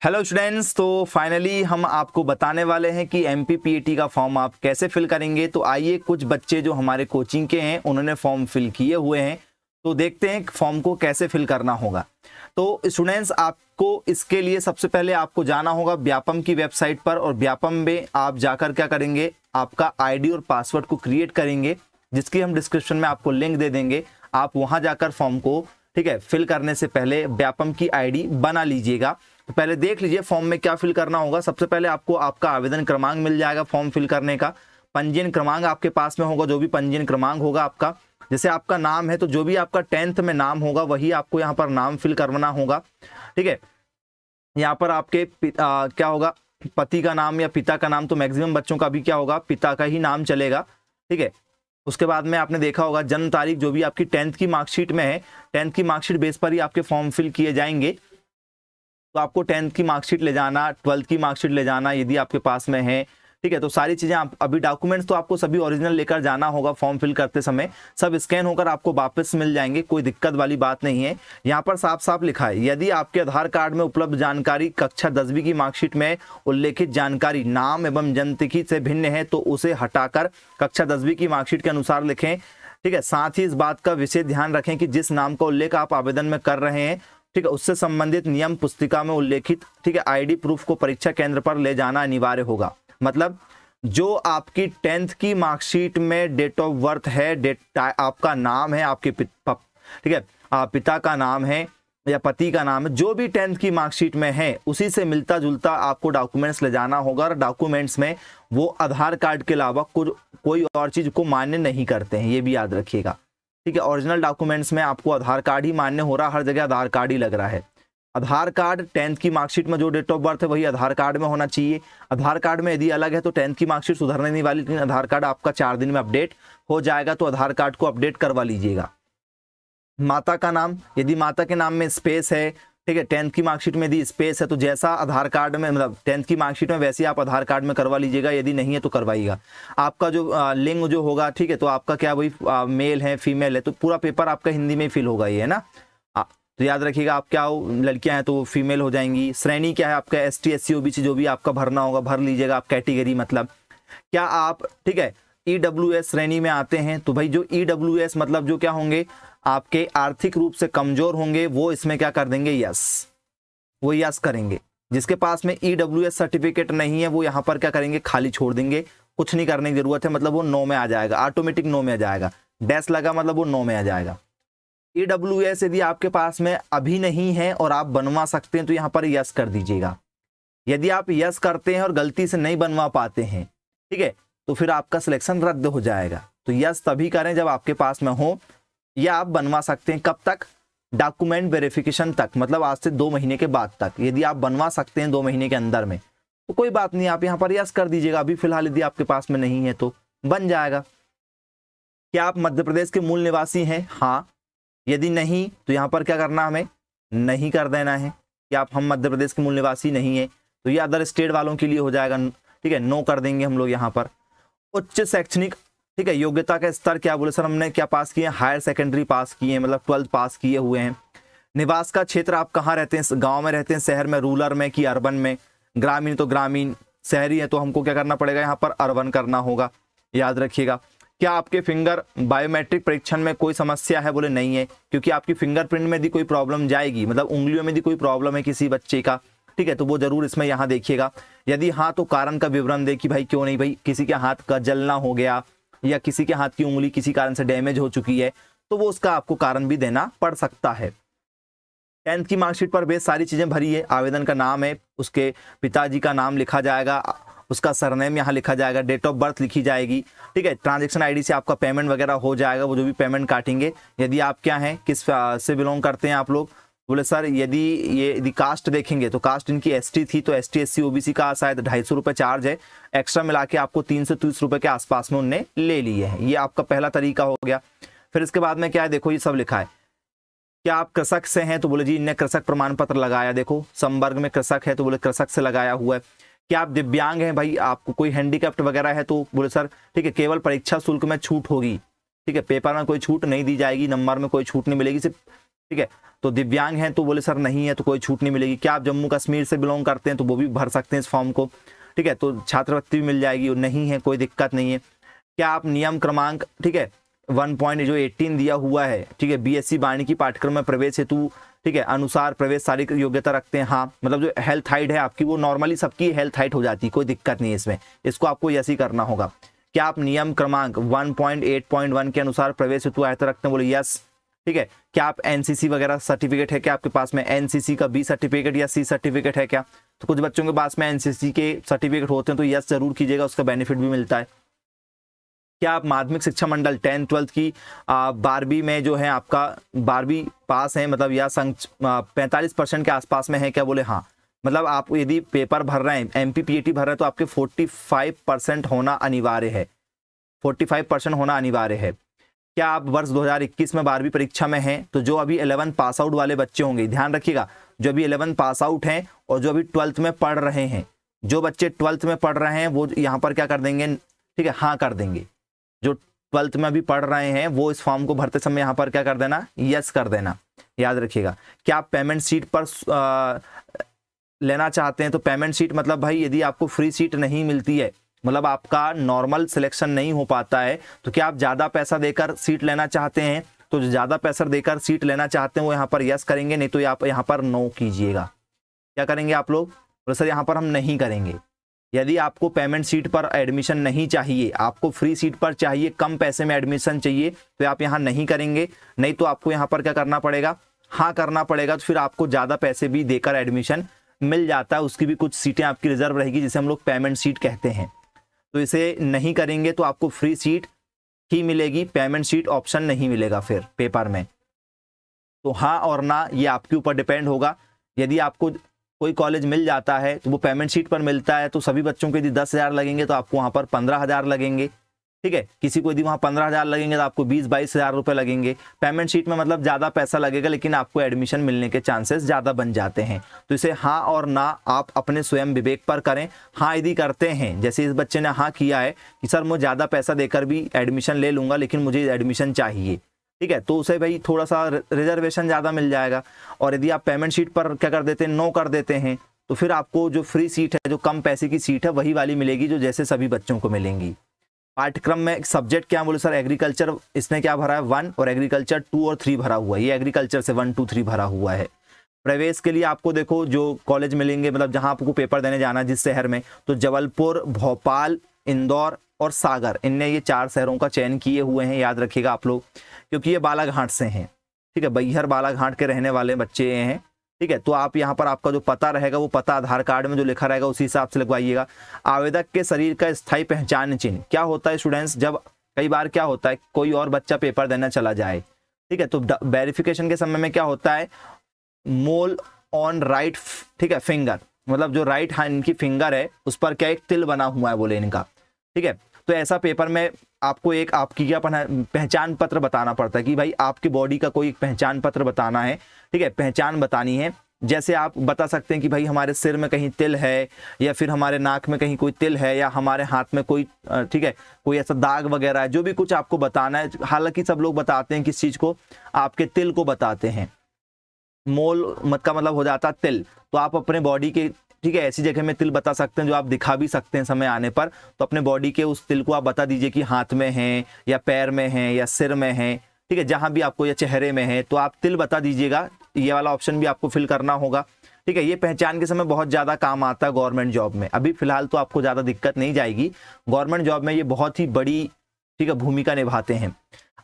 Hello students, तो finally हम आपको बताने वाले हैं कि एमपीपीएटी का फॉर्म आप कैसे फिल करेंगे। तो आइए, कुछ बच्चे जो हमारे कोचिंग के हैं उन्होंने फॉर्म फिल किए हुए हैं, तो देखते हैं फॉर्म को कैसे फिल करना होगा। तो स्टूडेंट्स, आपको इसके लिए सबसे पहले आपको जाना होगा व्यापम की वेबसाइट पर, और व्यापम में आप जाकर क्या करेंगे, आपका आईडी और पासवर्ड को क्रिएट करेंगे, जिसकी हम डिस्क्रिप्शन में आपको लिंक दे देंगे। आप वहां जाकर फॉर्म को फिल करने से पहले व्यापम की आईडी बना लीजिएगा। तो पहले देख लीजिए फॉर्म में क्या फिल करना होगा। सबसे पहले आपको आपका आवेदन क्रमांक मिल जाएगा फॉर्म फिल करने का। पंजीयन क्रमांक आपके पास में होगा, जो भी पंजीयन क्रमांक होगा आपका, जैसे आपका नाम है तो जो भी आपका 10th में नाम होगा वही आपको यहाँ पर नाम फिल करवाना होगा। ठीक है, यहाँ पर आपके क्या होगा, पति का नाम या पिता का नाम, तो मैक्सिमम बच्चों का भी क्या होगा, पिता का ही नाम चलेगा। ठीक है, उसके बाद में आपने देखा होगा जन्म तारीख, जो भी आपकी 10th की मार्कशीट में है, 10th की मार्कशीट बेस पर ही आपके फॉर्म फिल किए जाएंगे। तो आपको 10th की मार्कशीट ले जाना, 12th की मार्कशीट ले जाना यदि आपके पास में है। ठीक है, तो सारी चीजें आप अभी डॉक्यूमेंट्स तो आपको सभी ओरिजिनल लेकर जाना होगा। फॉर्म फिल करते समय सब स्कैन होकर आपको वापस मिल जाएंगे, कोई दिक्कत वाली बात नहीं है। यहाँ पर साफ साफ लिखा है, यदि आपके आधार कार्ड में उपलब्ध जानकारी कक्षा 10वीं की मार्कशीट में उल्लेखित जानकारी नाम एवं जन्मतिथि से भिन्न है तो उसे हटाकर कक्षा 10वीं की मार्कशीट के अनुसार लिखें। ठीक है, साथ ही इस बात का विशेष ध्यान रखें कि जिस नाम का उल्लेख आप आवेदन में कर रहे हैं, ठीक है, उससे संबंधित नियम पुस्तिका में उल्लेखित, ठीक है, आईडी प्रूफ को परीक्षा केंद्र पर ले जाना अनिवार्य होगा। मतलब जो आपकी 10th की मार्कशीट में डेट ऑफ बर्थ है, डेट आपका नाम है, आपके ठीक है, पिता का नाम है या पति का नाम है, जो भी 10th की मार्कशीट में है उसी से मिलता जुलता आपको डॉक्यूमेंट्स ले जाना होगा। और डॉक्यूमेंट्स में वो आधार कार्ड के अलावा कोई और चीज को मान्य नहीं करते हैं, ये भी याद रखिएगा। ठीक है, ओरिजिनल डॉक्यूमेंट्स में आपको आधार कार्ड ही मान्य हो रहा है, हर जगह आधार कार्ड ही लग रहा है। आधार कार्ड 10th की मार्कशीट में जो डेट ऑफ बर्थ है वही आधार कार्ड में होना चाहिए। आधार कार्ड में यदि अलग है तो 10th की मार्कशीट सुधरने नहीं वाली, लेकिन आधार कार्ड आपका 4 दिन में अपडेट हो जाएगा, तो आधार कार्ड को अपडेट करवा लीजिएगा। माता का नाम, यदि माता के नाम में स्पेस है, ठीक है, 10th की मार्कशीट में यदि स्पेस है तो जैसा आधार कार्ड में, मतलब 10th की मार्कशीट में वैसे आप आधार कार्ड में करवा लीजिएगा, यदि नहीं है तो करवाइएगा। आपका जो लिंग जो होगा, ठीक है, तो आपका क्या वही मेल है फीमेल है, तो पूरा पेपर आपका हिंदी में फिल होगा, ये है ना। तो याद रखिएगा, आप क्या हो, लड़कियां हैं तो फीमेल हो जाएंगी। श्रेणी क्या है आपका, ST SC OBC जो भी आपका भरना होगा भर लीजिएगा आप। कैटेगरी मतलब क्या आप, ठीक है, EWS श्रेणी में आते हैं तो भाई जो EWS मतलब जो क्या होंगे, आपके आर्थिक रूप से कमजोर होंगे, वो इसमें क्या कर देंगे, यस, वो यस करेंगे। जिसके पास में EWS सर्टिफिकेट नहीं है वो यहाँ पर क्या करेंगे, खाली छोड़ देंगे, कुछ नहीं करने की जरूरत है, मतलब वो 9 में आ जाएगा, ऑटोमेटिक 9 में आ जाएगा। डैश लगा मतलब वो 9 में आ जाएगा। EWS यदि आपके पास में अभी नहीं है और आप बनवा सकते हैं तो यहाँ पर यस कर दीजिएगा। यदि आप यस करते हैं और गलती से नहीं बनवा पाते हैं, ठीक है, तो फिर आपका सिलेक्शन रद्द हो जाएगा। तो यस तभी करें जब आपके पास में हो, या आप बनवा सकते हैं कब तक, डॉक्यूमेंट वेरिफिकेशन तक, मतलब आज से 2 महीने के बाद तक यदि आप बनवा सकते हैं 2 महीने के अंदर में, तो कोई बात नहीं, आप यहाँ पर यस कर दीजिएगा। अभी फिलहाल यदि आपके पास में नहीं है तो बन जाएगा। क्या आप मध्य प्रदेश के मूल निवासी हैं, हाँ। यदि नहीं तो यहाँ पर क्या करना, हमें नहीं कर देना है कि आप हम मध्य प्रदेश के मूल निवासी नहीं है, तो ये अदर स्टेट वालों के लिए हो जाएगा, ठीक है, नो कर देंगे हम लोग यहाँ पर। उच्च शैक्षणिक, ठीक है, योग्यता का स्तर क्या बोले सर, हमने क्या पास किए हैं, हायर सेकेंडरी पास किए हैं, मतलब 12th पास किए हुए हैं। निवास का क्षेत्र आप कहाँ रहते हैं, गाँव में रहते हैं, शहर में, रूरल में कि अर्बन में। ग्रामीण तो ग्रामीण, शहरी है तो हमको क्या करना पड़ेगा, यहाँ पर अर्बन करना होगा, याद रखिएगा। क्या आपके फिंगर बायोमेट्रिक परीक्षण में कोई समस्या है, बोले नहीं है, क्योंकि आपकी फिंगरप्रिंट में यदि कोई प्रॉब्लम जाएगी, मतलब उंगलियों में यदि कोई प्रॉब्लम है किसी बच्चे का, ठीक है, तो वो जरूर इसमें यहाँ देखिएगा। यदि हाँ तो कारण का विवरण दे कि भाई क्यों नहीं, भाई किसी के हाथ का जलना हो गया या किसी के हाथ की उंगली किसी कारण से डैमेज हो चुकी है, तो वो उसका आपको कारण भी देना पड़ सकता है। 10th की मार्कशीट पर बेस सारी चीजें भरी है, आवेदन का नाम है, उसके पिताजी का नाम लिखा जाएगा, उसका सरनेम यहाँ लिखा जाएगा, डेट ऑफ बर्थ लिखी जाएगी, ठीक है, ट्रांजैक्शन आईडी से आपका पेमेंट वगैरह हो जाएगा, वो जो भी पेमेंट काटेंगे। यदि आप क्या हैं, किस से बिलोंग करते हैं आप लोग, बोले सर यदि कास्ट देखेंगे तो कास्ट इनकी ST थी तो ST SC OBC का शायद 250 रुपये चार्ज है, एक्स्ट्रा मिला के आपको 330 रुपये के आसपास में उनने ले लिए हैं। ये आपका पहला तरीका हो गया। फिर इसके बाद में क्या है, देखो ये सब लिखा है। क्या आप कृषक से हैं, तो बोले जी इनने कृषक प्रमाण पत्र लगाया, देखो संवर्ग में कृषक है तो बोले कृषक से लगाया हुआ है। क्या आप दिव्यांग हैं, भाई आपको कोई हैंडीकैप्ट वगैरह है, तो बोले सर ठीक है, केवल परीक्षा शुल्क में छूट होगी, ठीक है, पेपर में कोई छूट नहीं दी जाएगी, नंबर में कोई छूट नहीं मिलेगी, सिर्फ ठीक है। तो दिव्यांग हैं तो बोले सर नहीं है तो कोई छूट नहीं मिलेगी। क्या आप जम्मू कश्मीर से बिलोंग करते हैं तो वो भी भर सकते हैं इस फॉर्म को, ठीक है, तो छात्रवृत्ति भी मिल जाएगी। और नहीं है कोई दिक्कत नहीं है। क्या आप नियम क्रमांक, ठीक है, 1.18 दिया हुआ है, ठीक है, बीएससी वानिकी पाठ्यक्रम में प्रवेश हेतु, ठीक है, अनुसार प्रवेश शारीरिक योग्यता रखते हैं। हाँ, मतलब जो हेल्थ हाइट है आपकी वो नॉर्मली सबकी हेल्थ हाइट हो जाती है, कोई दिक्कत नहीं है इसमें, इसको आपको यस ही करना होगा। क्या आप नियम क्रमांक 1.8.1 के अनुसार प्रवेश हेतु आयता रखते हैं, बोले यस, ठीक है। क्या आप एनसीसी वगैरह सर्टिफिकेट है क्या आपके पास में, एनसीसी का बी सर्टिफिकेट या सी सर्टिफिकेट है क्या, तो कुछ बच्चों के पास में एनसीसी के सर्टिफिकेट होते हैं तो यस जरूर कीजिएगा, उसका बेनिफिट भी मिलता है। क्या आप माध्यमिक शिक्षा मंडल 10th 12th की 12वीं में जो है आपका 12वीं पास है, मतलब या 45% के आसपास में है क्या, बोले हाँ, मतलब आप यदि पेपर भर रहे हैं, एमपीपीएटी भर रहे हैं तो आपके 45% होना अनिवार्य है, 45% होना अनिवार्य है। क्या आप वर्ष 2021 में 12वीं परीक्षा में हैं, तो जो अभी 11 पास आउट वाले बच्चे होंगे, ध्यान रखिएगा, जो अभी 11 पास आउट हैं और जो अभी 12th में पढ़ रहे हैं, जो बच्चे 12th में पढ़ रहे हैं वो यहाँ पर क्या कर देंगे, ठीक है, हाँ कर देंगे। जो 12th में अभी पढ़ रहे हैं वो इस फॉर्म को भरते समय यहाँ पर क्या कर देना, यस कर देना, याद रखिएगा। क्या आप पेमेंट सीट पर लेना चाहते हैं, तो पेमेंट सीट मतलब भाई यदि आपको फ्री सीट नहीं मिलती है, मतलब आपका नॉर्मल सिलेक्शन नहीं हो पाता है, तो क्या आप ज़्यादा पैसा देकर सीट लेना चाहते हैं, तो जो ज़्यादा पैसा देकर सीट लेना चाहते हैं वो यहाँ पर यस करेंगे, नहीं तो आप यहाँ पर नो कीजिएगा। क्या करेंगे आप लोग, तो सर यहाँ पर हम नहीं करेंगे। यदि आपको पेमेंट सीट पर एडमिशन नहीं चाहिए, आपको फ्री सीट पर चाहिए, कम पैसे में एडमिशन चाहिए, तो आप यहाँ नहीं करेंगे, नहीं तो आपको यहाँ पर क्या करना पड़ेगा, हाँ करना पड़ेगा। तो फिर आपको ज़्यादा पैसे भी देकर एडमिशन मिल जाता है, उसकी भी कुछ सीटें आपकी रिजर्व रहेगी जिसे हम लोग पेमेंट सीट कहते हैं। तो इसे नहीं करेंगे तो आपको फ्री सीट ही मिलेगी, पेमेंट सीट ऑप्शन नहीं मिलेगा फिर पेपर में। तो हाँ और ना ये आपके ऊपर डिपेंड होगा। यदि आपको कोई कॉलेज मिल जाता है तो वो पेमेंट सीट पर मिलता है, तो सभी बच्चों के यदि 10,000 लगेंगे तो आपको वहाँ पर 15,000 लगेंगे, ठीक है। किसी को यदि वहाँ 15,000 लगेंगे तो आपको 20-22,000 रुपये लगेंगे। पेमेंट शीट में मतलब ज़्यादा पैसा लगेगा लेकिन आपको एडमिशन मिलने के चांसेस ज़्यादा बन जाते हैं। तो इसे हाँ और ना आप अपने स्वयं विवेक पर करें। हाँ यदि करते हैं, जैसे इस बच्चे ने हाँ किया है कि सर मैं ज़्यादा पैसा देकर भी एडमिशन ले लूँगा लेकिन मुझे एडमिशन चाहिए, ठीक है, तो उसे भाई थोड़ा सा रिजर्वेशन ज़्यादा मिल जाएगा। और यदि आप पेमेंट शीट पर क्या कर देते हैं, नो कर देते हैं, तो फिर आपको जो फ्री सीट है, जो कम पैसे की सीट है, वही वाली मिलेगी जो जैसे सभी बच्चों को मिलेंगी। पाठ्यक्रम में सब्जेक्ट क्या बोले सर, एग्रीकल्चर, इसने क्या भरा है 1 और एग्रीकल्चर 2 और 3 भरा हुआ है, ये एग्रीकल्चर से 1 2 3 भरा हुआ है। प्रवेश के लिए आपको देखो जो कॉलेज मिलेंगे, मतलब जहां आपको पेपर देने जाना है जिस शहर में, तो जबलपुर, भोपाल, इंदौर और सागर, इनने ये 4 शहरों का चयन किए हुए हैं, याद रखिएगा आप लोग, क्योंकि ये बालाघाट से हैं, ठीक है, बैहर बालाघाट के रहने वाले बच्चे हैं, ठीक है। तो आप यहाँ पर आपका जो पता रहेगा वो पता आधार कार्ड में जो लिखा रहेगा उसी हिसाब से लगवाइएगा। आवेदक के शरीर का स्थायी पहचान चिन्ह क्या होता है स्टूडेंट्स, जब कई बार क्या होता है कोई और बच्चा पेपर देना चला जाए, ठीक है, तो वेरिफिकेशन के समय में क्या होता है, मोल ऑन राइट, ठीक है, फिंगर, मतलब जो राइट हैंड की फिंगर है उस पर क्या एक तिल बना हुआ है बोले इनका, ठीक है। तो ऐसा पेपर में आपको एक आपकी क्या पहचान पत्र बताना पड़ता है कि भाई आपकी बॉडी का कोई पहचान पत्र बताना है, ठीक है, पहचान बतानी है। जैसे आप बता सकते हैं कि भाई हमारे सिर में कहीं तिल है, या फिर हमारे नाक में कहीं कोई तिल है, या हमारे हाथ में कोई, ठीक है, कोई ऐसा दाग वगैरह है, जो भी कुछ आपको बताना है। हालांकि सब लोग बताते हैं किस चीज़ को, आपके तिल को बताते हैं। मोल मत का मतलब हो जाता है तिल, तो आप अपने बॉडी के, ठीक है, ऐसी जगह में तिल बता सकते हैं जो आप दिखा भी सकते हैं समय आने पर। तो अपने बॉडी के उस तिल को आप बता दीजिए कि हाथ में है या पैर में है या सिर में है, ठीक है, जहां भी आपको, या चेहरे में है, तो आप तिल बता दीजिएगा। ये वाला ऑप्शन भी आपको फिल करना होगा, ठीक है। ये पहचान के समय बहुत ज़्यादा काम आता है गवर्नमेंट जॉब में। अभी फिलहाल तो आपको ज़्यादा दिक्कत नहीं जाएगी, गवर्नमेंट जॉब में ये बहुत ही बड़ी, ठीक है, भूमिका निभाते हैं।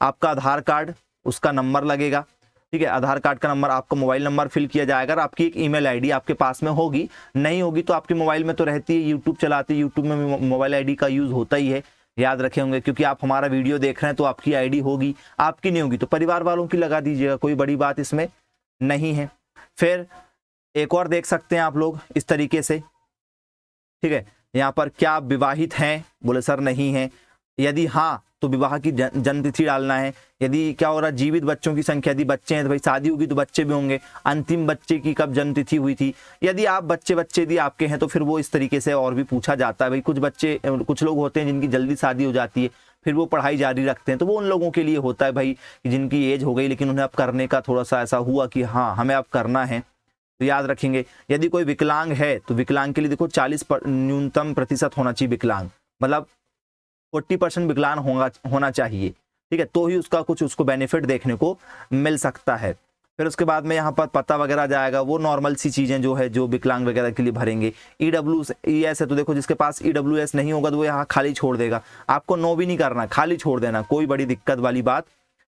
आपका आधार कार्ड, उसका नंबर लगेगा, ठीक है, आधार कार्ड का नंबर, आपका मोबाइल नंबर फिल किया जाएगा। अगर आपकी एक ईमेल आईडी आपके पास में होगी, नहीं होगी तो आपके मोबाइल में तो रहती है, यूट्यूब चलाते, यूट्यूब में मोबाइल आईडी का यूज़ होता ही है, याद रखे होंगे, क्योंकि आप हमारा वीडियो देख रहे हैं तो आपकी आईडी होगी, आपकी नहीं होगी तो परिवार वालों की लगा दीजिएगा, कोई बड़ी बात इसमें नहीं है। फिर एक और देख सकते हैं आप लोग इस तरीके से, ठीक है, यहाँ पर क्या आप विवाहित हैं, बोले सर नहीं है, यदि हाँ तो विवाह की जन्म तिथि डालना है। यदि क्या हो रहा है, जीवित बच्चों की संख्या, यदि बच्चे हैं तो भाई शादी होगी तो बच्चे भी होंगे, अंतिम बच्चे की कब जन्म तिथि हुई थी। यदि आप बच्चे यदि आपके हैं तो फिर वो इस तरीके से और भी पूछा जाता है। भाई कुछ लोग होते हैं जिनकी जल्दी शादी हो जाती है, फिर वो पढ़ाई जारी रखते हैं, तो वो उन लोगों के लिए होता है भाई जिनकी एज हो गई लेकिन उन्हें अब करने का थोड़ा सा ऐसा हुआ कि हाँ हमें अब करना है, तो याद रखेंगे। यदि कोई विकलांग है तो विकलांग के लिए देखो 40 न्यूनतम प्रतिशत होना चाहिए विकलांग, मतलब 40% विकलांग होना चाहिए, ठीक है, तो ही उसको बेनिफिट देखने को मिल सकता है। फिर उसके बाद में यहाँ पर पता वगैरह जाएगा, वो नॉर्मल सी चीज़ें जो है जो विकलांग वगैरह के लिए भरेंगे। EWS है तो देखो जिसके पास EWS नहीं होगा तो वो यहाँ खाली छोड़ देगा, आपको नो भी नहीं करना, खाली छोड़ देना, कोई बड़ी दिक्कत वाली बात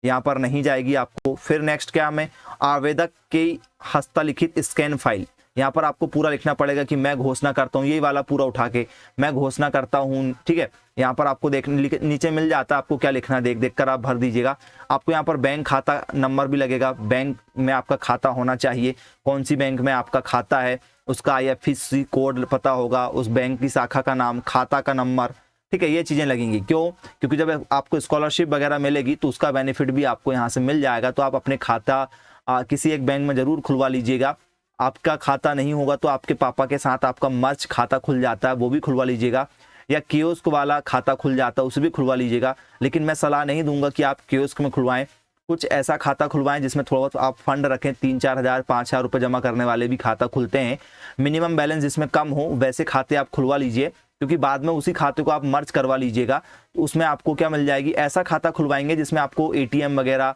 यहाँ पर नहीं जाएगी आपको। फिर नेक्स्ट क्या हमें, आवेदक की हस्तलिखित स्कैन फाइल, यहाँ पर आपको पूरा लिखना पड़ेगा कि मैं घोषणा करता हूँ, यही वाला पूरा उठा के मैं घोषणा करता हूँ, ठीक है। यहाँ पर आपको नीचे मिल जाता है आपको क्या लिखना है, देख कर आप भर दीजिएगा। आपको यहाँ पर बैंक खाता नंबर भी लगेगा, बैंक में आपका खाता होना चाहिए, कौन सी बैंक में आपका खाता है उसका IFSC कोड पता होगा, उस बैंक की शाखा का नाम, खाता का नंबर, ठीक है, ये चीज़ें लगेंगी। क्यों? क्योंकि जब आपको स्कॉलरशिप वगैरह मिलेगी तो उसका बेनिफिट भी आपको यहाँ से मिल जाएगा। तो आप अपने खाता किसी एक बैंक में ज़रूर खुलवा लीजिएगा। आपका खाता नहीं होगा तो आपके पापा के साथ आपका मर्ज खाता खुल जाता है, वो भी खुलवा लीजिएगा, या कियोस्क वाला खाता खुल जाता है उसे भी खुलवा लीजिएगा। लेकिन मैं सलाह नहीं दूंगा कि आप कियोस्क में खुलवाएं, कुछ ऐसा खाता खुलवाएं जिसमें थोड़ा बहुत आप फंड रखें, 3-4 हज़ार 5,000 रुपये जमा करने वाले भी खाता खुलते हैं, मिनिमम बैलेंस जिसमें कम हो वैसे खाते आप खुलवा लीजिए, क्योंकि बाद में उसी खाते को आप मर्ज करवा लीजिएगा तो उसमें आपको क्या मिल जाएगी, ऐसा खाता खुलवाएंगे जिसमें आपको ATM वगैरह,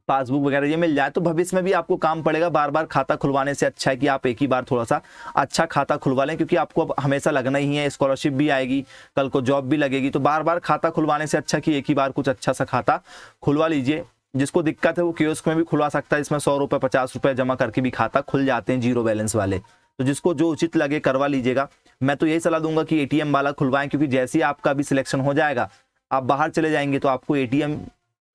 पासबुक वगैरह ये मिल जाए, तो भविष्य में भी आपको काम पड़ेगा। बार बार खाता खुलवाने से अच्छा है कि आप एक ही बार थोड़ा सा अच्छा खाता खुलवा लें, क्योंकि आपको अब हमेशा लगना ही है, स्कॉलरशिप भी आएगी, कल को जॉब भी लगेगी, तो बार बार खाता खुलवाने से अच्छा कि एक ही बार कुछ अच्छा सा खाता खुलवा लीजिए। जिसको दिक्कत है वो कियोस्क में भी खुलवा सकता है, इसमें 100 रुपये 50 रुपये जमा करके भी खाता खुल जाते हैं जीरो बैलेंस वाले, तो जिसको जो उचित लगे करवा लीजिएगा। मैं तो यही सलाह दूंगा कि ATM वाला खुलवाएं, क्योंकि जैसे ही आपका भी सिलेक्शन हो जाएगा आप बाहर चले जाएंगे तो आपको ATM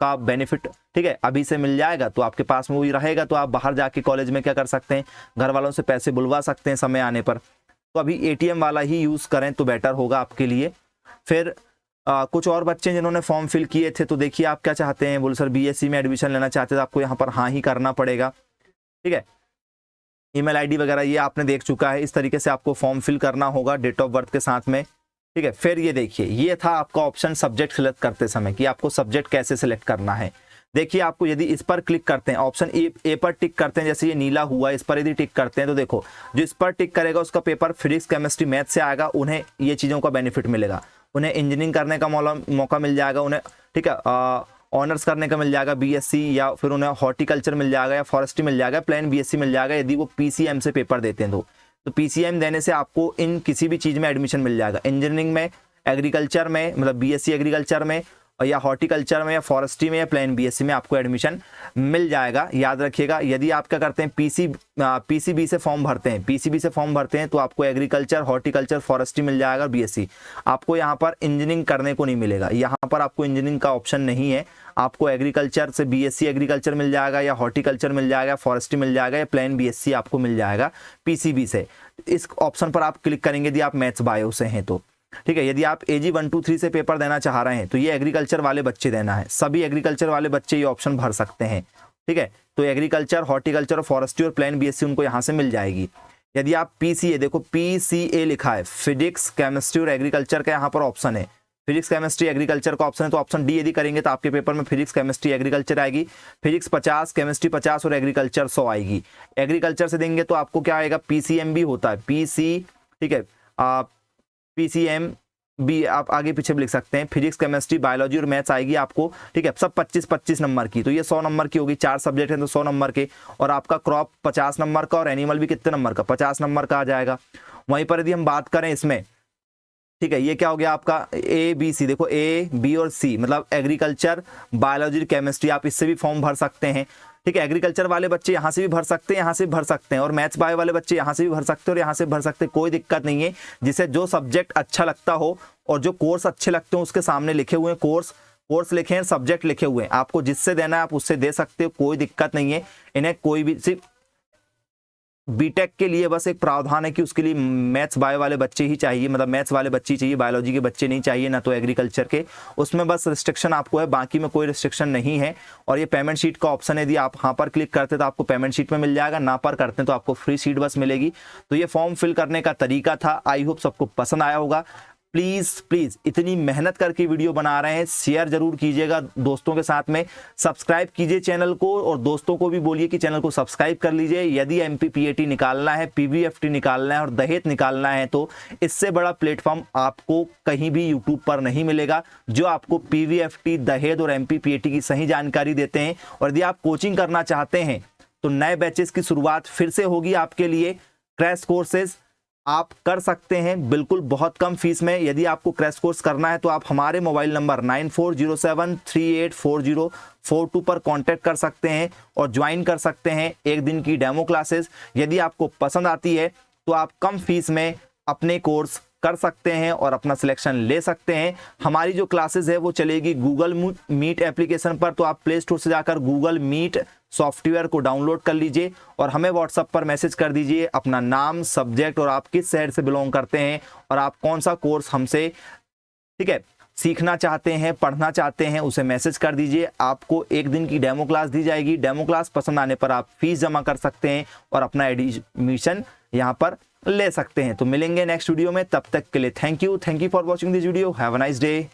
का बेनिफिट, ठीक है, अभी से मिल जाएगा, तो आपके पास में वही रहेगा, तो आप बाहर जाके कॉलेज में क्या कर सकते हैं, घर वालों से पैसे बुलवा सकते हैं समय आने पर। तो अभी ATM वाला ही यूज़ करें तो बेटर होगा आपके लिए। फिर कुछ और बच्चे जिन्होंने फॉर्म फिल किए थे, तो देखिए आप क्या चाहते हैं, बोले सर BSc में एडमिशन लेना चाहते हैं, तो आपको यहाँ पर हाँ ही करना पड़ेगा, ठीक है। ईमेल ID वगैरह ये आपने देख चुका है, इस तरीके से आपको फॉर्म फिल करना होगा डेट ऑफ बर्थ के साथ में, ठीक है। फिर ये देखिए, ये था आपका ऑप्शन सब्जेक्ट सिलेक्ट करते समय कि आपको सब्जेक्ट कैसे सिलेक्ट करना है। देखिए आपको यदि इस पर क्लिक करते हैं, ऑप्शन ए पर टिक करते हैं, जैसे ये नीला हुआ, इस पर यदि टिक करते हैं तो देखो जो इस पर टिक करेगा उसका पेपर फिजिक्स केमिस्ट्री मैथ से आएगा, उन्हें ये चीज़ों का बेनिफिट मिलेगा, उन्हें इंजीनियरिंग करने का मौका मिल जाएगा, उन्हें, ठीक है, ऑनर्स करने का मिल जाएगा BSc, या फिर उन्हें हॉर्टिकल्चर मिल जाएगा या फॉरेस्ट्री मिल जाएगा, प्लेन BSc मिल जाएगा यदि वो PCM से पेपर देते हैं तो PCM देने से आपको इन किसी भी चीज़ में एडमिशन मिल जाएगा, इंजीनियरिंग में, एग्रीकल्चर में, मतलब BSc एग्रीकल्चर में, या हॉर्टिकल्चर में, या फॉरेस्ट्री में, या प्लेन BSc में आपको एडमिशन मिल जाएगा। याद रखिएगा, यदि आप क्या करते हैं PCB से फॉर्म भरते हैं, PCB से फॉर्म भरते हैं तो आपको एग्रीकल्चर, हॉर्टिकल्चर, फॉरेस्ट्री मिल जाएगा, BSc, आपको यहाँ पर इंजीनियरिंग करने को नहीं मिलेगा, यहाँ पर आपको इंजीनियरिंग का ऑप्शन नहीं है, आपको एग्रीकल्चर से BSc एग्रीकल्चर मिल जाएगा, या हॉर्टिकल्चर मिल जाएगा, फॉरेस्ट्री मिल जाएगा, या प्लेन BSc आपको मिल जाएगा PCB से। इस ऑप्शन पर आप क्लिक करेंगे यदि आप मैथ्स बायो से हैं तो, ठीक है। यदि आप AG 1 2 3 से पेपर देना चाह रहे हैं तो ये एग्रीकल्चर वाले बच्चे देना है, सभी एग्रीकल्चर वाले बच्चे ये ऑप्शन भर सकते हैं, ठीक है। तो एग्रीकल्चर, हॉर्टिकल्चर, फॉरेस्ट्री और प्लेन BSc उनको यहाँ से मिल जाएगी। यदि आप PCA, देखो PCA लिखा है, फिजिक्स केमिस्ट्री और एग्रीकल्चर का यहाँ पर ऑप्शन है, फिजिक्स केमिस्ट्री एग्रीकल्चर का ऑप्शन है, तो ऑप्शन D यदि करेंगे तो आपके पेपर में फिजिक्स केमिस्ट्री एग्रीकल्चर आएगी, फिजिक्स 50, केमिस्ट्री 50 और एग्रीकल्चर 100 आएगी। एग्रीकल्चर से देंगे तो आपको क्या आएगा, PCM भी होता है, PC, ठीक है, PCM भी आप आगे पीछे भी लिख सकते हैं, फिजिक्स केमिस्ट्री बायोलॉजी और मैथ्स आएगी आपको, ठीक है, सब 25-25 नंबर की, तो ये 100 नंबर की होगी, 4 सब्जेक्ट हैं तो 100 नंबर के, और आपका क्रॉप 50 नंबर का और एनिमल भी कितने नंबर का, 50 नंबर का आ जाएगा। वहीं पर यदि हम बात करें इसमें, ठीक है, ये क्या हो गया आपका ABC, देखो A, B और C, मतलब एग्रीकल्चर, बायोलॉजी, केमिस्ट्री, आप इससे भी फॉर्म भर सकते हैं, ठीक है। एग्रीकल्चर वाले बच्चे यहाँ से भी भर सकते हैं, यहाँ से भी भर सकते हैं, और मैथ्स बायो वाले बच्चे यहाँ से भी भर सकते हैं और यहाँ से भर सकते हैं, कोई दिक्कत नहीं है। जिसे जो सब्जेक्ट अच्छा लगता हो और जो कोर्स अच्छे लगते हो उसके सामने लिखे हुए हैं कोर्स लिखे हैं, सब्जेक्ट लिखे हुए हैं, आपको जिससे देना है आप उससे दे सकते हो, कोई दिक्कत नहीं है। इन्हें कोई भी, सिर्फ बीटेक के लिए बस एक प्रावधान है कि उसके लिए मैथ्स बायो वाले बच्चे ही चाहिए, मतलब मैथ्स वाले बच्चे ही चाहिए, बायोलॉजी के बच्चे नहीं चाहिए, ना तो एग्रीकल्चर के। उसमें बस रिस्ट्रिक्शन आपको है, बाकी में कोई रिस्ट्रिक्शन नहीं है। और ये पेमेंट शीट का ऑप्शन है, यदि आप हाँ पर क्लिक करते तो आपको पेमेंट शीट में मिल जाएगा, ना पर करते हैं तो आपको फ्री सीट बस मिलेगी। तो ये फॉर्म फिल करने का तरीका था। आई होप सबको पसंद आया होगा। प्लीज़ प्लीज़ इतनी मेहनत करके वीडियो बना रहे हैं, शेयर जरूर कीजिएगा दोस्तों के साथ में, सब्सक्राइब कीजिए चैनल को और दोस्तों को भी बोलिए कि चैनल को सब्सक्राइब कर लीजिए। यदि एमपीपीएटी निकालना है, पीवीएफटी निकालना है और दहेज निकालना है तो इससे बड़ा प्लेटफॉर्म आपको कहीं भी यूट्यूब पर नहीं मिलेगा, जो आपको पीवीएफटी, दहेज और एमपीपीएटी की सही जानकारी देते हैं। और यदि आप कोचिंग करना चाहते हैं तो नए बैचेस की शुरुआत फिर से होगी आपके लिए। क्रैश कोर्सेज आप कर सकते हैं बिल्कुल बहुत कम फीस में। यदि आपको क्रैश कोर्स करना है तो आप हमारे मोबाइल नंबर 9407384042 पर कांटेक्ट कर सकते हैं और ज्वाइन कर सकते हैं एक दिन की डेमो क्लासेस। यदि आपको पसंद आती है तो आप कम फीस में अपने कोर्स कर सकते हैं और अपना सिलेक्शन ले सकते हैं। हमारी जो क्लासेस है वो चलेगी गूगल मीट एप्लीकेशन पर, तो आप प्ले स्टोर से जाकर गूगल मीट सॉफ्टवेयर को डाउनलोड कर लीजिए और हमें व्हाट्सएप पर मैसेज कर दीजिए अपना नाम, सब्जेक्ट और आप किस शहर से बिलोंग करते हैं और आप कौन सा कोर्स हमसे, ठीक है, सीखना चाहते हैं, पढ़ना चाहते हैं, उसे मैसेज कर दीजिए। आपको एक दिन की डेमो क्लास दी जाएगी। डेमो क्लास पसंद आने पर आप फीस जमा कर सकते हैं और अपना एडमिशन यहाँ पर ले सकते हैं। तो मिलेंगे नेक्स्ट वीडियो में, तब तक के लिए thank you for watching this video. Have a nice day.